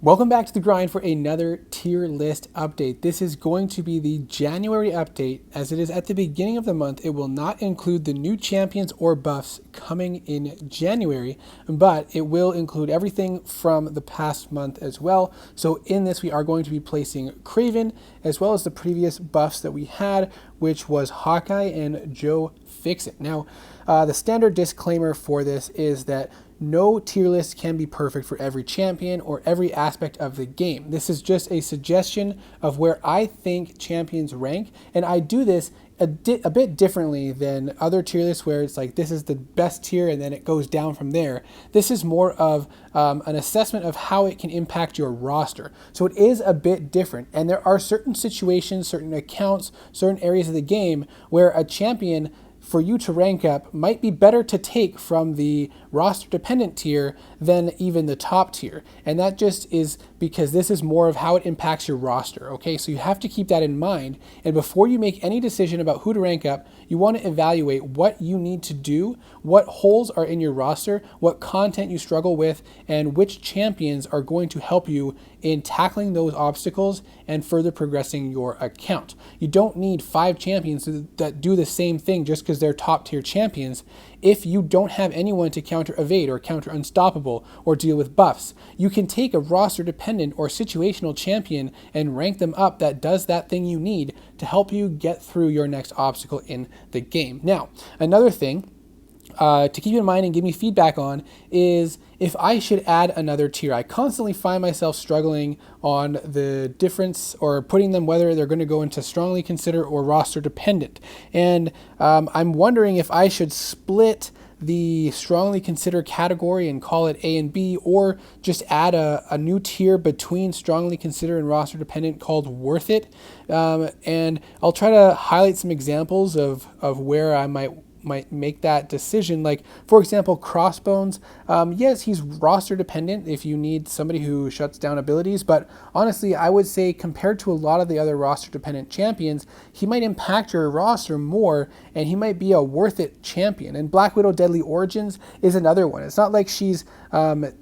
Welcome back to The Grind for another tier list update. This is going to be the January update. As it is at the beginning of the month, it will not include the new champions or buffs coming in January, but it will include everything from the past month as well. So in this, we are going to be placing Kraven, as well as the previous buffs that we had, which was Hawkeye and Joe Fixit. Now, the standard disclaimer for this is that no tier list can be perfect for every champion or every aspect of the game. This is just a suggestion of where I think champions rank, and I do this a bit differently than other tier lists where it's like this is the best tier and then it goes down from there. This is more of an assessment of how it can impact your roster. So it is a bit different, and there are certain situations, certain accounts, certain areas of the game where a champion for you to rank up might be better to take from the roster dependent tier than even the top tier. And that just is because this is more of how it impacts your roster. Okay, so you have to keep that in mind. And before you make any decision about who to rank up, you want to evaluate what you need to do, what holes are in your roster, what content you struggle with, and which champions are going to help you in tackling those obstacles and further progressing your account. You don't need 5 champions that do the same thing just because they're top tier champions if you don't have anyone to counter evade or counter unstoppable or deal with buffs. You can take a roster dependent or situational champion and rank them up that does that thing you need to help you get through your next obstacle in the game. Now, another thing to keep in mind and give me feedback on is if I should add another tier. I constantly find myself struggling on the difference or putting them whether they're going to go into strongly consider or roster dependent. And I'm wondering if I should split the strongly consider category and call it A and B, or just add a new tier between strongly consider and roster dependent called worth it. And I'll try to highlight some examples of where I might make that decision. Like, for example, Crossbones, yes, he's roster dependent if you need somebody who shuts down abilities, but honestly, I would say compared to a lot of the other roster dependent champions, he might impact your roster more, and he might be a worth it champion. And Black Widow Deadly Origins is another one. It's not like she's a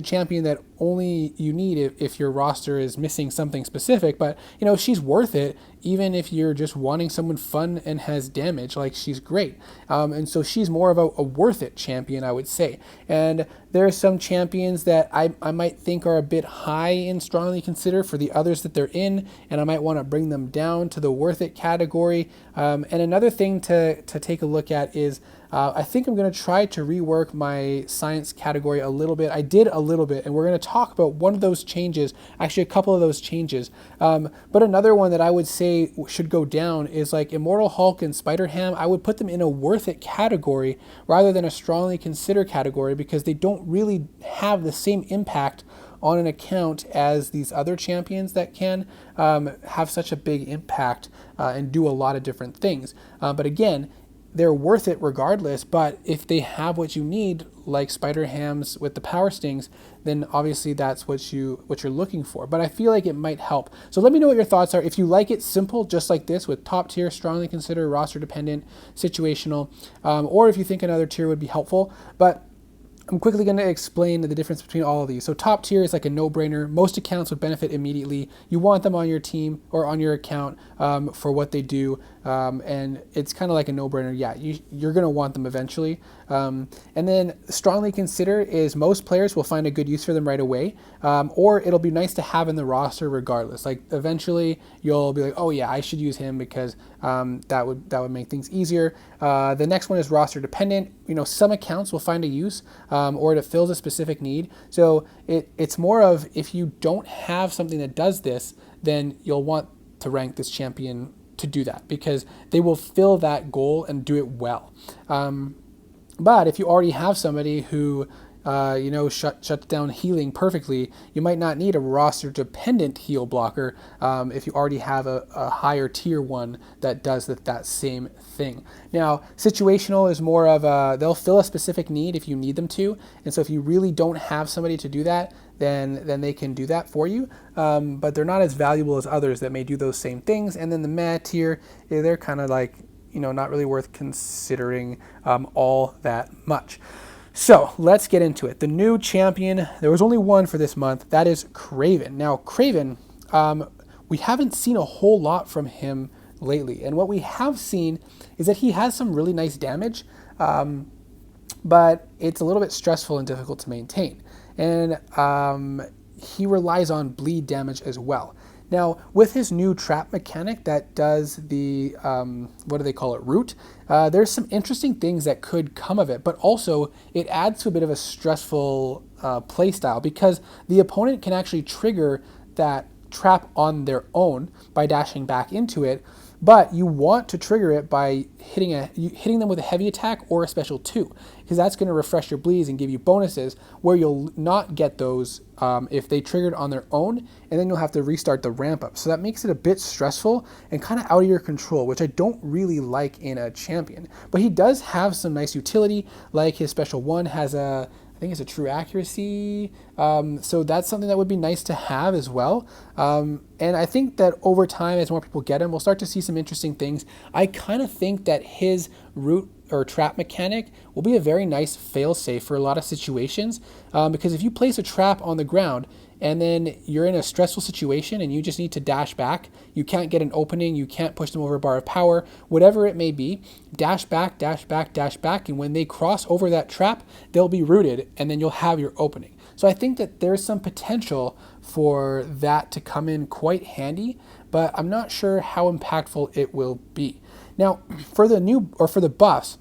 champion that only you need if your roster is missing something specific, but she's worth it even if you're just wanting someone fun and has damage. Like, she's great, and so she's more of a worth it champion, I would say. And there are some champions that I might think are a bit high in strongly consider for the others that they're in, and I might want to bring them down to the worth it category. And another thing to take a look at is I think I'm going to try to rework my science category a little bit. I did a little bit, and we're going to talk about one of those changes, actually a couple of those changes. But another one that I would say should go down is like Immortal Hulk and Spider-Ham. I would put them in a worth it category rather than a strongly consider category, because they don't really have the same impact on an account as these other champions that can have such a big impact and do a lot of different things. But again, they're worth it regardless, but if they have what you need, like Spider-Ham's with the power stings, then obviously that's what you're looking for. But I feel like it might help. So let me know what your thoughts are. If you like it simple, just like this, with top tier, strongly consider, roster dependent, situational, or if you think another tier would be helpful. But I'm quickly going to explain the difference between all of these. So top tier is like a no-brainer. Most accounts would benefit immediately. You want them on your team or on your account for what they do, and it's kind of like a no-brainer. Yeah, you're going to want them eventually. And then strongly consider is most players will find a good use for them right away, or it'll be nice to have in the roster regardless. Like, eventually you'll be like, oh yeah, I should use him because that would make things easier. The next one is roster dependent. Some accounts will find a use, or it fills a specific need. So it's more of, if you don't have something that does this, then you'll want to rank this champion to do that, because they will fill that goal and do it well. But if you already have somebody who shuts down healing perfectly, you might not need a roster dependent heal blocker if you already have a higher tier one that does that same thing. Now, situational is more of they'll fill a specific need if you need them to, and so if you really don't have somebody to do that, then they can do that for you, but they're not as valuable as others that may do those same things. And then the meh tier, they're kind of like not really worth considering all that much. So let's get into it. The new champion, there was only one for this month. That is Craven. Now, Craven, we haven't seen a whole lot from him lately. And what we have seen is that he has some really nice damage, but it's a little bit stressful and difficult to maintain. And he relies on bleed damage as well. Now, with his new trap mechanic that does the, what do they call it, root, there's some interesting things that could come of it, but also it adds to a bit of a stressful playstyle because the opponent can actually trigger that trap on their own by dashing back into it, but you want to trigger it by hitting them with a heavy attack or a special 2, because that's going to refresh your bleeds and give you bonuses where you'll not get those if they triggered on their own, and then you'll have to restart the ramp up. So that makes it a bit stressful and kind of out of your control, which I don't really like in a champion. But he does have some nice utility, like his special 1 has I think it's a true accuracy. So that's something that would be nice to have as well. And I think that over time, as more people get him, we'll start to see some interesting things. I kind of think that his root or trap mechanic will be a very nice fail-safe for a lot of situations. Because if you place a trap on the ground and then you're in a stressful situation and you just need to dash back, you can't get an opening, you can't push them over a bar of power, whatever it may be, dash back, dash back, dash back, and when they cross over that trap, they'll be rooted, and then you'll have your opening. So I think that there's some potential for that to come in quite handy, but I'm not sure how impactful it will be. Now, for the buffs,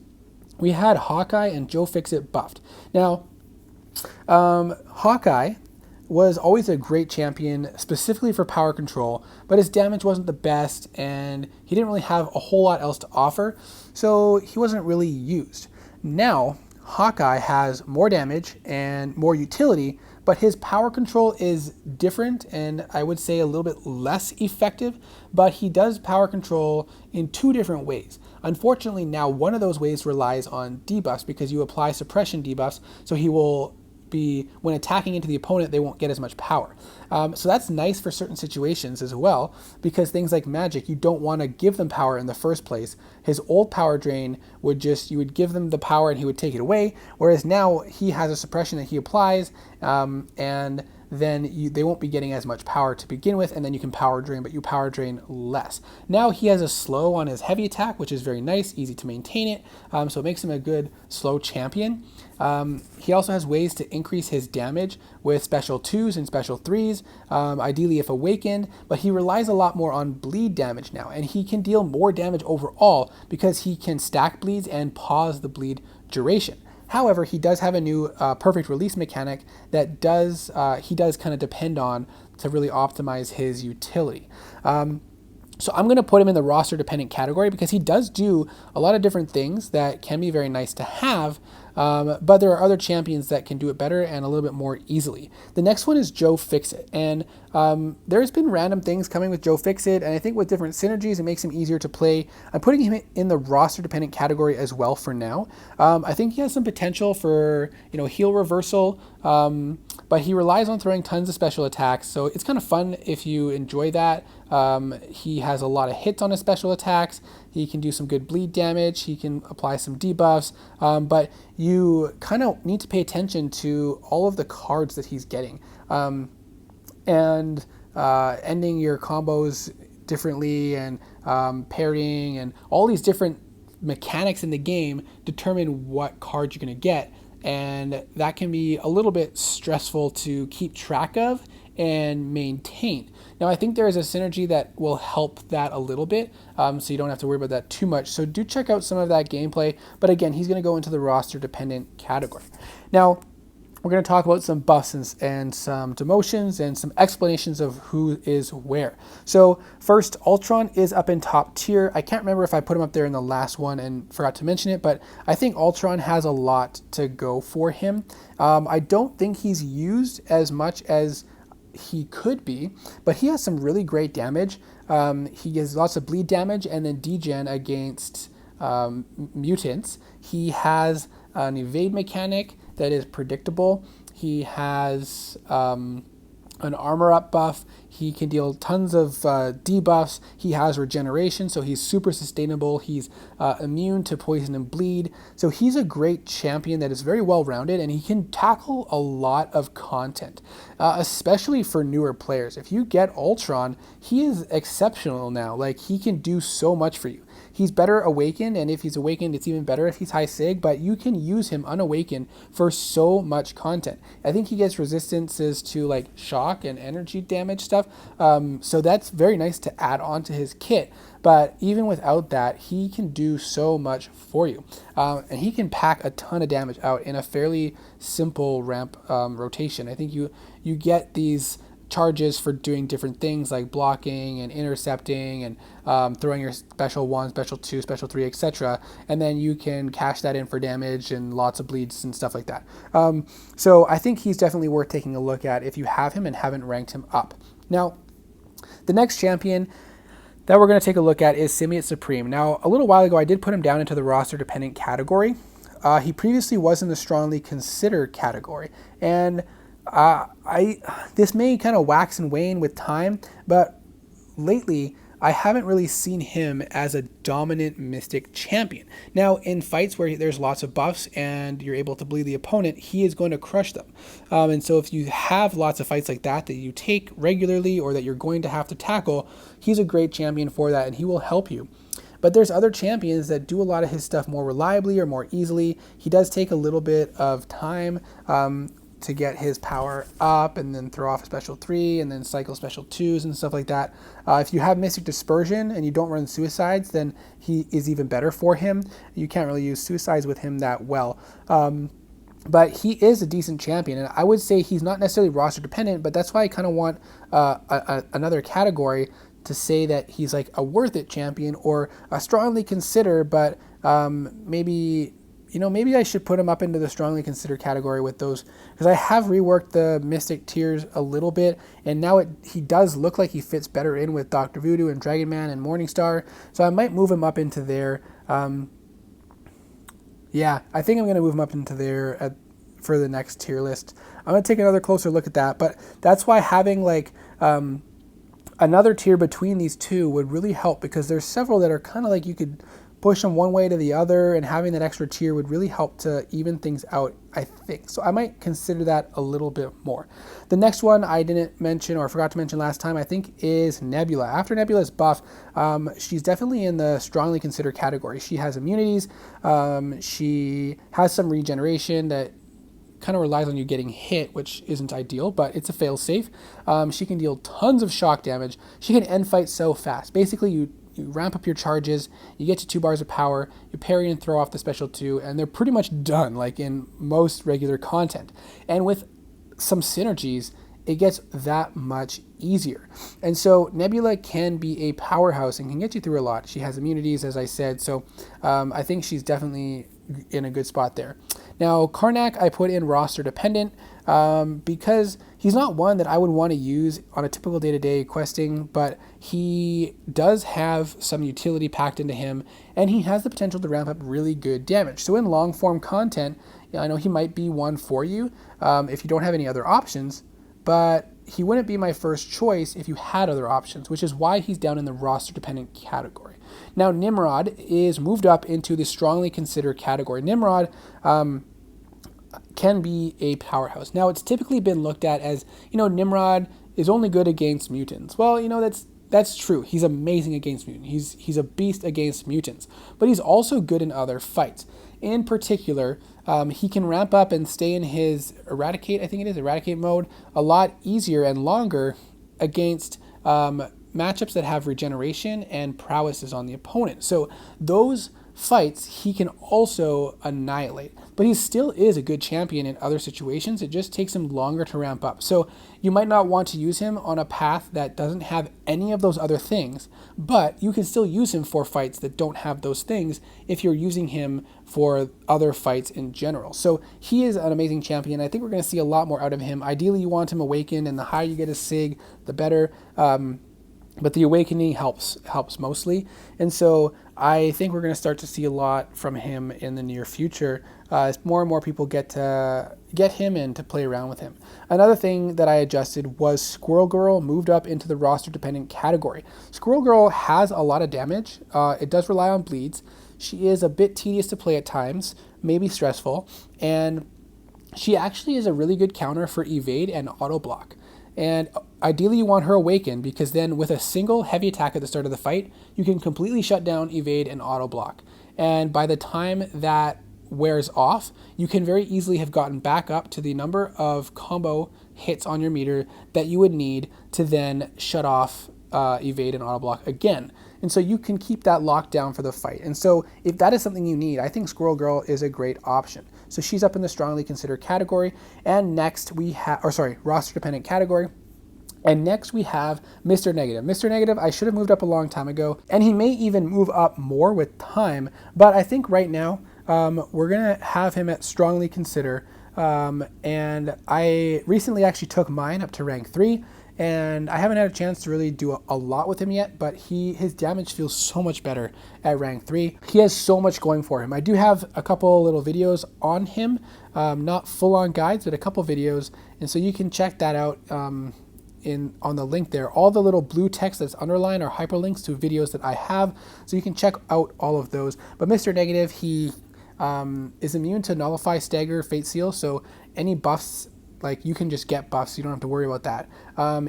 we had Hawkeye and Joe Fixit buffed. Now, Hawkeye was always a great champion, specifically for power control, but his damage wasn't the best, and he didn't really have a whole lot else to offer, so he wasn't really used. Now, Hawkeye has more damage and more utility, but his power control is different and I would say a little bit less effective, but he does power control in 2 different ways. Unfortunately, now one of those ways relies on debuffs because you apply suppression debuffs, so he will be, when attacking into the opponent, they won't get as much power. So that's nice for certain situations as well, because things like magic, you don't want to give them power in the first place. His old power drain would you would give them the power and he would take it away, whereas now he has a suppression that he applies, and then they won't be getting as much power to begin with, and then you can power drain, but you power drain less. Now he has a slow on his heavy attack, which is very nice, easy to maintain it, so it makes him a good slow champion. He also has ways to increase his damage with special 2s and special 3s, ideally if awakened, but he relies a lot more on bleed damage now, and he can deal more damage overall because he can stack bleeds and pause the bleed duration. However, he does have a new perfect release mechanic that he does kind of depend on to really optimize his utility. So I'm going to put him in the roster dependent category because he does do a lot of different things that can be very nice to have, but there are other champions that can do it better and a little bit more easily. The next one is Joe Fixit, and there's been random things coming with Joe Fixit, and I think with different synergies it makes him easier to play. I'm putting him in the roster dependent category as well for now. I think he has some potential for heal reversal, but he relies on throwing tons of special attacks, so it's kind of fun if you enjoy that. He has a lot of hits on his special attacks. He can do some good bleed damage. He can apply some debuffs, but you kind of need to pay attention to all of the cards that he's getting, and ending your combos differently, and parrying, and all these different mechanics in the game determine what card you're going to get, and that can be a little bit stressful to keep track of and maintain. Now, I think there is a synergy that will help that a little bit, so you don't have to worry about that too much. So do check out some of that gameplay, but again, he's going to go into the roster dependent category. Now, we're going to talk about some buffs and some demotions and some explanations of who is where. So first, Ultron is up in top tier. I can't remember if I put him up there in the last one and forgot to mention it, but I think Ultron has a lot to go for him. I don't think he's used as much as he could be, but he has some really great damage. He gets lots of bleed damage and then degen against mutants. He has an evade mechanic that is predictable. He has an armor up buff. He can deal tons of debuffs. He has regeneration, so he's super sustainable. He's immune to poison and bleed. So he's a great champion that is very well rounded, and he can tackle a lot of content, especially for newer players. If you get Ultron, he is exceptional now. Like, he can do so much for you. He's better awakened, and if he's awakened, it's even better if he's high sig, but you can use him unawakened for so much content. I think he gets resistances to like shock and energy damage stuff, so that's very nice to add on to his kit. But even without that, he can do so much for you, and he can pack a ton of damage out in a fairly simple ramp rotation. I think you get these charges for doing different things like blocking and intercepting and throwing your special 1, special 2, special 3, etc. And then you can cash that in for damage and lots of bleeds and stuff like that. So I think he's definitely worth taking a look at if you have him and haven't ranked him up. Now, the next champion that we're going to take a look at is Symbiote Supreme. Now, a little while ago, I did put him down into the roster dependent category. He previously was in the strongly considered category, and this may kind of wax and wane with time, but lately I haven't really seen him as a dominant Mystic champion. Now, in fights where there's lots of buffs and you're able to bleed the opponent, he is going to crush them. And so if you have lots of fights like that you take regularly or that you're going to have to tackle, he's a great champion for that, and he will help you. But there's other champions that do a lot of his stuff more reliably or more easily. He does take a little bit of time to get his power up and then throw off a special 3 and then cycle special 2s and stuff like that. If you have Mystic Dispersion and you don't run suicides, then he is even better for him. You can't really use suicides with him that well. But he is a decent champion, and I would say he's not necessarily roster dependent, but that's why I kind of want another category to say that he's like a worth it champion or a strongly consider, but maybe I should put him up into the strongly considered category with those, because I have reworked the Mystic tiers a little bit, and now he does look like he fits better in with Dr. Voodoo and Dragon Man and Morningstar, so I might move him up into there. Yeah, I think I'm going to move him up into there for the next tier list. I'm going to take another closer look at that, but that's why having like another tier between these two would really help, because there's several that are kind of like you could push them one way to the other, and having that extra tier would really help to even things out, I think. So I might consider that a little bit more. The next one I didn't mention, or forgot to mention last time, I think is Nebula. After Nebula's buff, she's definitely in the strongly considered category. She has immunities, she has some regeneration that kind of relies on you getting hit, which isn't ideal, but it's a fail-safe. She can deal tons of shock damage. She can end fight so fast. Basically, you ramp up your charges, you get to 2 bars of power, you parry and throw off the special 2, and they're pretty much done, like in most regular content. And with some synergies, it gets that much easier. And so Nebula can be a powerhouse and can get you through a lot. She has immunities, as I said, so I think she's definitely in a good spot there. Now, Karnak I put in roster dependent because he's not one that I would want to use on a typical day-to-day questing, but he does have some utility packed into him, and he has the potential to ramp up really good damage. So in long-form content, I know he might be one for you if you don't have any other options, but he wouldn't be my first choice if you had other options, which is why he's down in the roster-dependent category. Now, Nimrod is moved up into the strongly considered category. Nimrod can be a powerhouse. Now, it's typically been looked at as, Nimrod is only good against mutants. Well, that's true. He's amazing against mutants. He's a beast against mutants, but he's also good in other fights. In particular, he can ramp up and stay in his eradicate mode a lot easier and longer against matchups that have regeneration and prowesses on the opponent. So those fights he can also annihilate, but he still is a good champion in other situations. It just takes him longer to ramp up. So you might not want to use him on a path that doesn't have any of those other things, but you can still use him for fights that don't have those things if you're using him for other fights in general. So he is an amazing champion. I think we're going to see a lot more out of him. Ideally, you want him awakened, and the higher you get his sig, the better. But the awakening helps mostly. And so I think we're going to start to see a lot from him in the near future as more and more people get him and to play around with him. Another thing that I adjusted was Squirrel Girl moved up into the roster dependent category. Squirrel Girl has a lot of damage. It does rely on bleeds. She is a bit tedious to play at times, maybe stressful, and she actually is a really good counter for evade and auto block. And ideally you want her awakened, because then with a single heavy attack at the start of the fight, you can completely shut down evade and auto block. And by the time that wears off, you can very easily have gotten back up to the number of combo hits on your meter that you would need to then shut off evade and auto block again. And so you can keep that locked down for the fight. And so if that is something you need, I think Squirrel Girl is a great option. So she's up in the strongly considered category. And next we have, roster dependent category. And next we have Mr. Negative. Mr. Negative, I should have moved up a long time ago, and he may even move up more with time, but I think right now we're gonna have him at strongly consider. And I recently actually took mine up to rank 3, and I haven't had a chance to really do a lot with him yet, but his damage feels so much better at rank 3. He has so much going for him. I do have a couple little videos on him, not full-on guides, but a couple videos, and so you can check that out on the link there. All the little blue text that's underlined are hyperlinks to videos that I have, so you can check out all of those. But Mr. Negative, he is immune to Nullify, Stagger, Fate Seal, so any buffs, like you can just get buffs, you don't have to worry about that.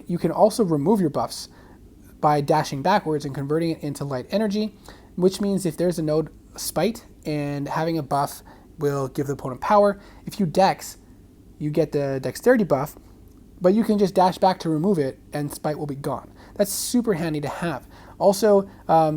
You can also remove your buffs by dashing backwards and converting it into light energy, which means if there's a node spite and having a buff will give the opponent power. If you dex, you get the dexterity buff, but you can just dash back to remove it and spite will be gone. That's super handy to have. Also,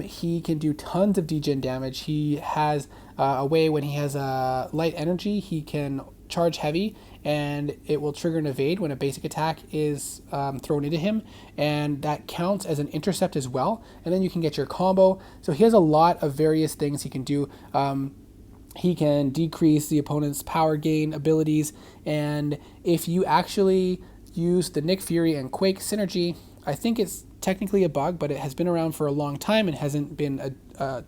he can do tons of degen damage. He has a way when he has a light energy, he can charge heavy and it will trigger an evade when a basic attack is thrown into him, and that counts as an intercept as well, and then you can get your combo. So he has a lot of various things he can do. He can decrease the opponent's power gain abilities, and if you actually use the Nick Fury and Quake synergy, I think it's technically a bug, but it has been around for a long time and hasn't been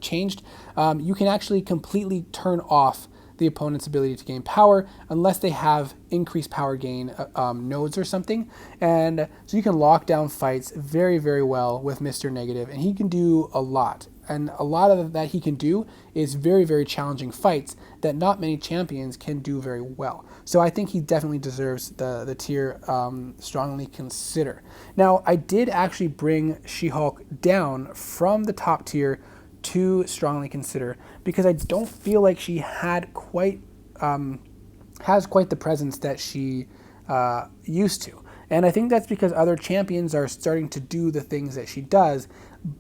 changed. You can actually completely turn off the opponent's ability to gain power unless they have increased power gain nodes or something. And so you can lock down fights very, very well with Mr. Negative, and he can do a lot. And a lot of that he can do is very, very challenging fights that not many champions can do very well. So I think he definitely deserves the tier strongly consider. Now, I did actually bring She-Hulk down from the top tier to strongly consider because I don't feel like she had has quite the presence that she used to. And I think that's because other champions are starting to do the things that she does,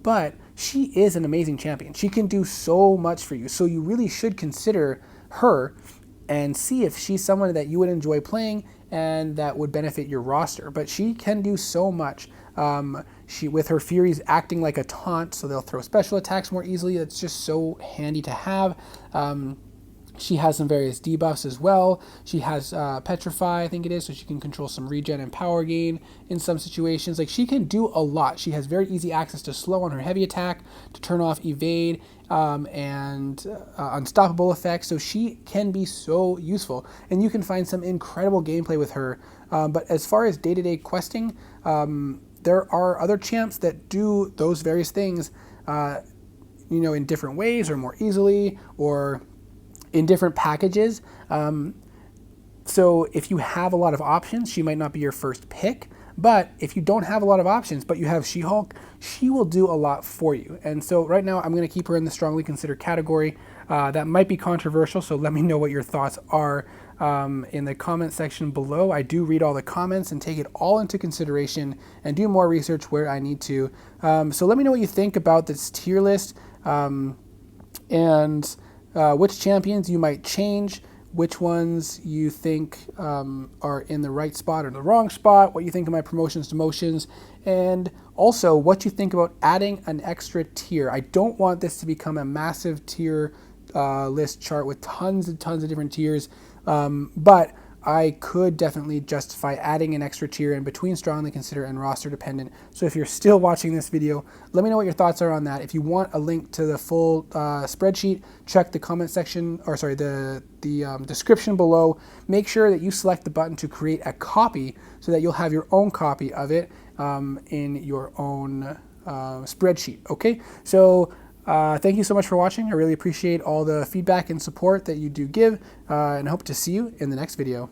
but she is an amazing champion. She can do so much for you. So you really should consider her and see if she's someone that you would enjoy playing and that would benefit your roster. But she can do so much. She, with her Furies acting like a taunt, so they'll throw special attacks more easily. That's just so handy to have. She has some various debuffs as well. She has Petrify, I think it is, so she can control some regen and power gain in some situations. Like, she can do a lot. She has very easy access to slow on her heavy attack, to turn off evade, and unstoppable effects. So she can be so useful, and you can find some incredible gameplay with her. But as far as day-to-day questing, there are other champs that do those various things, in different ways or more easily or in different packages. So if you have a lot of options, she might not be your first pick. But if you don't have a lot of options, but you have She-Hulk, she will do a lot for you. And so right now I'm going to keep her in the strongly considered category. That might be controversial, so let me know what your thoughts are in the comment section below. I do read all the comments and take it all into consideration and do more research where I need to. So let me know what you think about this tier list, and which champions you might change, which ones you think are in the right spot or the wrong spot, what you think of my promotions, demotions, and also what you think about adding an extra tier. I don't want this to become a massive tier list chart with tons and tons of different tiers, but I could definitely justify adding an extra tier in between strongly consider and roster dependent. So if you're still watching this video, let me know what your thoughts are on that. If you want a link to the full spreadsheet, check the comment section, or sorry, the description below. Make sure that you select the button to create a copy so that you'll have your own copy of it in your own spreadsheet. Okay, so thank you so much for watching. I really appreciate all the feedback and support that you do give, and hope to see you in the next video.